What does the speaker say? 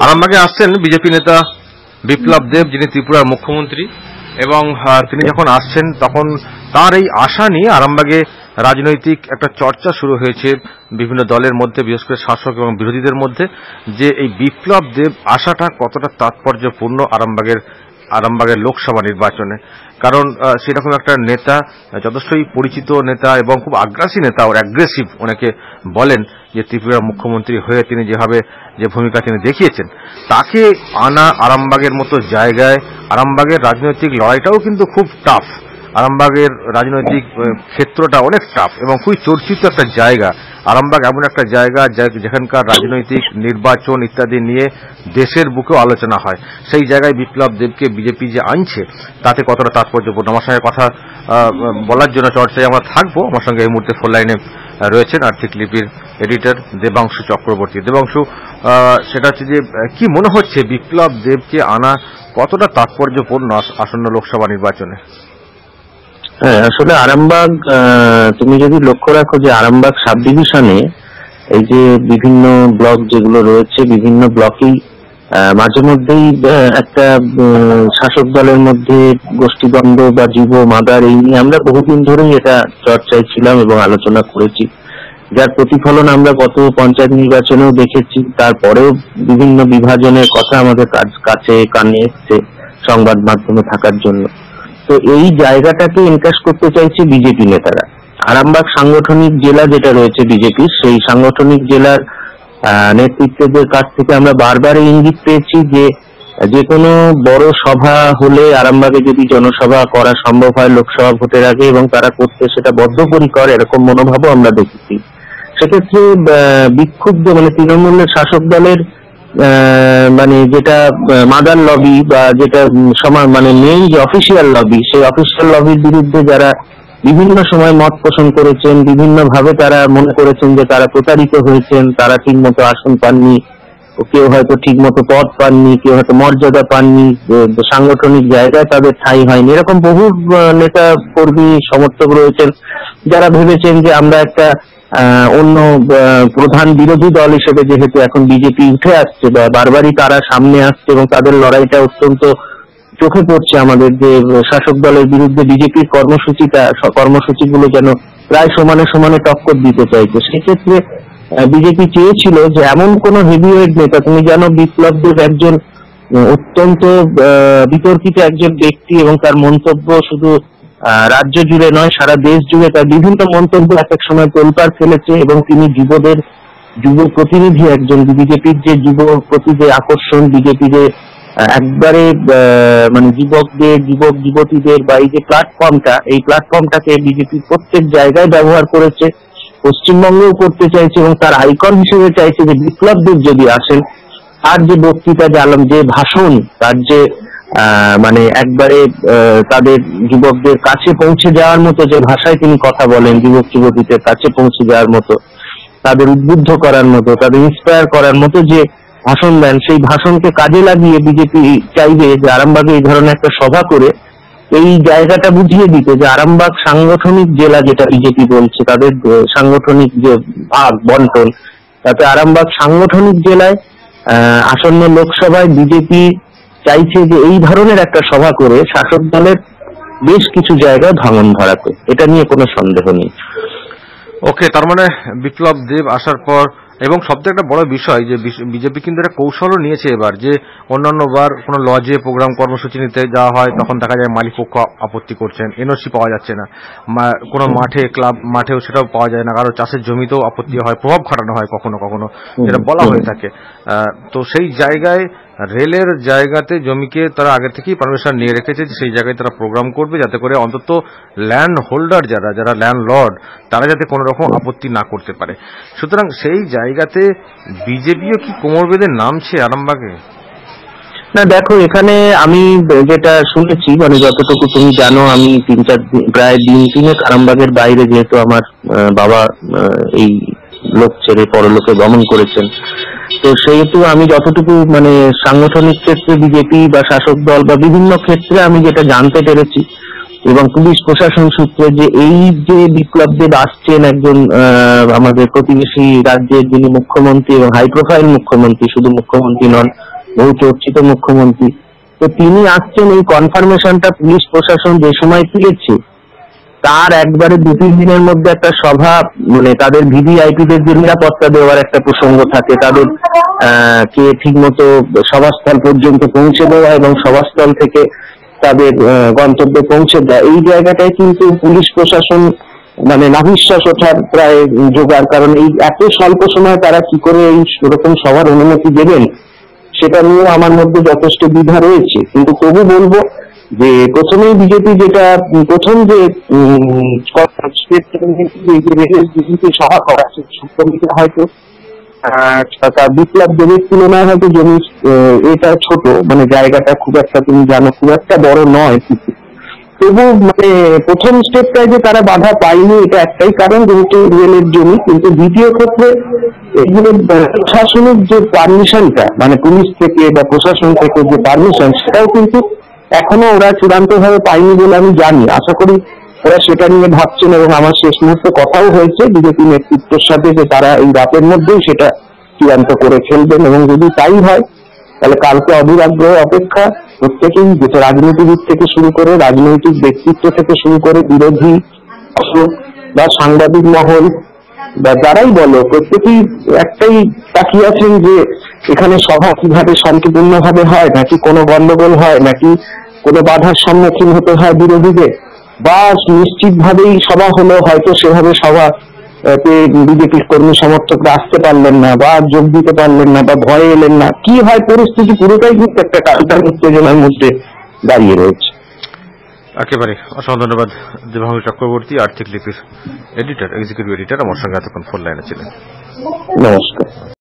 আরামবাগে আসছেন বিজেপি নেতা বিপ্লব দেব, যিনি ত্রিপুরার মুখ্যমন্ত্রী, এবং তিনি যখন আসছেন তখন তার এই আশা নিয়ে আরামবাগে রাজনৈতিক একটা চর্চা শুরু হয়েছে বিভিন্ন দলের মধ্যে, বিশেষ করে শাসক এবং বিরোধীদের মধ্যে, যে এই বিপ্লব দেব আশাটা কতটা তাৎপর্যপূর্ণ আরামবাগের লোকসভা নির্বাচনে। কারণ সেরকম একটা নেতা, যথেষ্টই পরিচিত নেতা এবং খুব আগ্রাসী নেতা, ওর অ্যাগ্রেসিভ অনেকে বলেন, যে ত্রিপুরার মুখ্যমন্ত্রী হয়ে তিনি যেভাবে যে ভূমিকা তিনি দেখিয়েছেন, তাকে আনা আরামবাগের মতো জায়গায়। আরামবাগের রাজনৈতিক লড়াইটাও কিন্তু খুব টাফ, আরামবাগের রাজনৈতিক ক্ষেত্রটা অনেক টাফ এবং খুবই চর্চিত একটা জায়গা। আরামবাগ এমন একটা জায়গা যেখানকার রাজনৈতিক নির্বাচন ইত্যাদি নিয়ে দেশের বুকেও আলোচনা হয়। সেই জায়গায় বিপ্লব দেবকে বিজেপি যে আনছে, তাতে কতটা তাৎপর্যপূর্ণ। আমার সঙ্গে কথা বলার জন্য চর্চায় আমরা থাকবো। আমার সঙ্গে এই মুহূর্তে ফোন লাইনে রয়েছেন আর্থিক লিপির এডিটর দেবাংশু চক্রবর্তী। দেবাংশু, সেটা হচ্ছে যে কি মনে হচ্ছে বিপ্লব দেবকে আনা কতটা তাৎপর্যপূর্ণ আসন্ন লোকসভা নির্বাচনে? হ্যাঁ, আসলে আরামবাগ, তুমি যদি লক্ষ্য রাখো যে আরামবাগ সাব ডিভিশনে এই যে বিভিন্ন ব্লক যেগুলো রয়েছে, বিভিন্ন ব্লকেই মাঝে মধ্যেই একটা শাসক দলের মধ্যে গোষ্ঠীদ্বন্দ্ব বা যুব মাদার, এই নিয়ে আমরা বহুদিন ধরেই এটা চর্চায় ছিলাম এবং আলোচনা করেছি, যার প্রতিফলন আমরা গত পঞ্চায়েত নির্বাচনেও দেখেছি। তারপরেও বিভিন্ন বিভাজনের কথা আমাদের কাছে কানে এসছে সংবাদ মাধ্যমে থাকার জন্য। তো এই জায়গাটাকে এনকাশ করতে চাইছে বিজেপি নেতারা। আরামবাগ সাংগঠনিক জেলা যেটা রয়েছে বিজেপির, সেই সাংগঠনিক জেলার নেতৃত্বদের কাছ থেকে আমরা বারবার ইঙ্গিত পেয়েছি যে কোনো বড় সভা হলে আরামবাগে যদি জনসভা করা সম্ভব হয় লোকসভা ভোটের আগে, এবং তারা করতে সেটা বদ্ধপরিকর, এরকম মনোভাবও আমরা দেখেছি। সেক্ষেত্রে বিক্ষুব্ধ তৃণমূলের শাসক দলের মানে যেটা মাদার লবি বা যেটা মেইন যে অফিসিয়াল লবি, সেই অফিসিয়াল লবির বিরুদ্ধে যারা বিভিন্ন সময় মত পোষণ করেছেন, বিভিন্ন ভাবে তারা মনে করেছেন যে তারা প্রতারিত হয়েছেন, তারা ঠিক মতো আসন পাননি, কেউ হয়তো ঠিক মতো পদ পাননি, কেউ হয়তো মর্যাদা পাননি, সাংগঠনিক জায়গায় তাদের ঠাঁই হয়নি, এরকম বহু নেতা কর্মী সমর্থক রয়েছেন যারা ভেবেছেন যে আমরা একটা অন্য প্রধান বিরোধী দল হিসেবে, যেহেতু এখন বিজেপি উঠে আসছে বা বারবারই তারা সামনে আসছে এবং তাদের লড়াইটা অত্যন্ত চোখে পড়ছে আমাদের, যে শাসক দলের বিরুদ্ধে বিজেপির কর্মসূচিগুলো যেন প্রায় সমানে সমানে টক্কর দিতে চাইছে। সেক্ষেত্রে বিজেপি চেয়েছিল যে এমন কোন হেভিওয়েট নেতা, তুমি জানো বিপ্লব দেব একজন অত্যন্ত বিতর্কিত একজন ব্যক্তি, এবং তার মন্তব্য শুধু রাজ্য জুড়ে নয় সারা দেশ জুড়ে তার বিভিন্ন মন্তব্য এক এক সময় তোলপাড় ফেলেছে, এবং তিনি যুব প্রতিনিধি একজন। বিজেপির যে যুব প্রতি যে আকর্ষণ, বিজেপি যে একবারে যুবক যুবতীদের বা এই যে প্ল্যাটফর্মটা, এই প্ল্যাটফর্মটাকে বিজেপি প্রত্যেক জায়গায় ব্যবহার করেছে, পশ্চিমবঙ্গেও করতে চাইছে, এবং তার আইকন হিসেবে চাইছে যে বিপ্লব দেব যদি আসেন, তার যে বক্তৃতা, যে ভাষণ, তার যে একবারে তাদের যুবকদের কাছে পৌঁছে যাওয়ার মতো যে ভাষায় তিনি কথা বলেন, যুবক যুবতীদের কাছে পৌঁছে যাওয়ার মতো, তাদের উদ্বুদ্ধ করার মতো, তাদের ইন্সপায়ার করার মতো যে ভাষণ দেন, সেই ভাষণকে কাজে লাগিয়ে বিজেপি চাইবে যে আরামবাগে এই ধরনের একটা সভা করে এই জায়গাটা বুঝিয়ে দিতে যে আরামবাগ সাংগঠনিক জেলা, যেটা বিজেপি বলছে তাদের সাংগঠনিক যে ভাগ বন্টন, তাতে আরামবাগ সাংগঠনিক জেলায় আসন্ন লোকসভায় বিজেপি চাইছে যে এই ধরনের একটা সভা করে শাসক দলের বেশ কিছু জায়গায় ভাঙন ধরাতে। এটা নিয়ে কোনো সন্দেহ নেই। ওকে, তার মানে বিপ্লব দেব আসার পর, এবং সবথেকে একটা বড় বিষয় যে বিজেপি কিন্তু একটা কৌশলও নিয়েছে এবার, যে অন্যান্য বার কোনো লজে প্রোগ্রাম কর্মসূচি নিতে যাওয়া হয় তখন দেখা যায় মালিক পক্ষ আপত্তি করছেন, এনওসি পাওয়া যাচ্ছে না, কোনো মাঠে ক্লাব মাঠেও সেটাও পাওয়া যায় না, কারো চাষের জমিতেও আপত্তি হয়, প্রভাব খাটানো হয় কখনো কখনো, যেটা বলা হয়ে থাকে। তো সেই জায়গায় রেলের জায়গাতে জমিকে তারা আগে থেকেই পারমিশন নিয়ে রেখেছে, সেই জায়গায় তারা প্রোগ্রাম করবে, যাতে করে অন্তত ল্যান্ড হোল্ডার যারা ল্যান্ড লর্ড, তারা যাতে কোনো রকম আপত্তি না করতে পারে। সুতরাং সেই জায়গাতে বিজেপিও কি কোমর বেঁধে নামছে আরামবাগে? না, দেখো, এখানে আমি যেটা শুনেছি, যতটুকু তুমি জানো, আমি প্রায় দিন তিনেক আরামবাগের বাইরে, যেহেতু আমার বাবা এই লোক ছেড়ে পরলোকে গমন করেছেন, তো সেহেতু আমি যতটুকু সাংগঠনিক ক্ষেত্রে বিজেপি বা শাসক দল বা বিভিন্ন ক্ষেত্রে আমি যেটা জানতে পেরেছি, এবং পুলিশ প্রশাসন সূত্রে যে এই যে বিপ্লব দেব আসছেন, একজন আমাদের প্রতিবেশী রাজ্যের যিনি মুখ্যমন্ত্রী এবং হাই প্রোফাইল মুখ্যমন্ত্রী, শুধু মুখ্যমন্ত্রী নন, বহু চর্চিত মুখ্যমন্ত্রী, তো তিনি আসছেন, এই কনফার্মেশনটা পুলিশ প্রশাসন যে সময় পেয়েছে তার একবারে 2-3 দিনের মধ্যে একটা সভা, মানে তাদের ভিভিআইপিদের যে নিরাপত্তা দেওয়ার একটা প্রসঙ্গ থাকে, তাদের কে ঠিক মতো সভাস্থল পর্যন্ত পৌঁছে দেওয়া এবং সভাস্থল থেকে তাদের গন্তব্যে পৌঁছে দেওয়া, এই জায়গাটায় কিন্তু পুলিশ প্রশাসন মানে নাভিশ্বাস ওঠার প্রায় জোগাড়। কারণ এই এত স্বল্প সময় তারা কি করে এই ওরকম সভার অনুমতি দেবেন সেটা নিয়ে আমার মধ্যে যথেষ্ট দ্বিধা রয়েছে। কিন্তু তবু বলবো যে প্রথমেই বিজেপি যেটা প্রথম যে সভা করা হয়তো তার বিপ্লব দেবের তুলনায় হয়তো জমি এটা ছোট, মানে জায়গাটা খুব একটা তুমি জানো খুব একটা বড় নয়, তবু মানে প্রথম স্টেপটায় যে তারা বাধা পায়নি এটা একটাই কারণ, যেহেতু রেলের জমি। কিন্তু দ্বিতীয় ক্ষেত্রে এগুলো প্রশাসনিক যে পারমিশনটা, মানে পুলিশ থেকে বা প্রশাসন থেকে যে পারমিশন, সেটাও কিন্তু এখনো ওরা চূড়ান্ত ভাবে পায়নি বলে আমি জানি। আশা করি ওরা সেটা নিয়ে ভাবছেন এবং আমার শেষ মুহূর্তে কথাও হয়েছে বিজেপি নেতৃত্বের সাথে যে তারা এই রাতের মধ্যেই সেটা চূড়ান্ত করে ফেলবেন। এবং যদি তাই হয় তাহলে কালকে অধীর আগ্রহে অপেক্ষা প্রত্যেকেই, যেটা রাজনীতিবিদ থেকে শুরু করে, রাজনৈতিক ব্যক্তিত্ব থেকে শুরু করে বিরোধী বা সাংবাদিক মহল বা যারাই বলো, প্রত্যেকেই একটাই তাকিয়ে আছেন যে এখানে সভা কিভাবে শান্তিপূর্ণ ভাবে হয়, নাকি কোনো গন্ডগোল হয়, নাকি কোনো বাধার সম্মুখীন হতে হয় বিরোধীদের, বা নিশ্চিত ভাবেই সভা হলো, হয়তো সেভাবে সভা বিজেপির কর্মী সমর্থকরা আসতে পারলেন না বা যোগ দিতে পারলেন না বা ভয়ে এলেন না, কি হয় পরিস্থিতি পুরোটাই কিন্তু একটা টালটাল উত্তেজনার মধ্যে দাঁড়িয়ে রয়েছে। একেবারে অসংখ্য ধন্যবাদ দেবাংশু চক্রবর্তী, আর্থিক লিপির এডিটর, এক্সিকিউটিভ এডিটর, আমার সঙ্গে এতক্ষণ ফোন লাইনে ছিলেন। নমস্কার।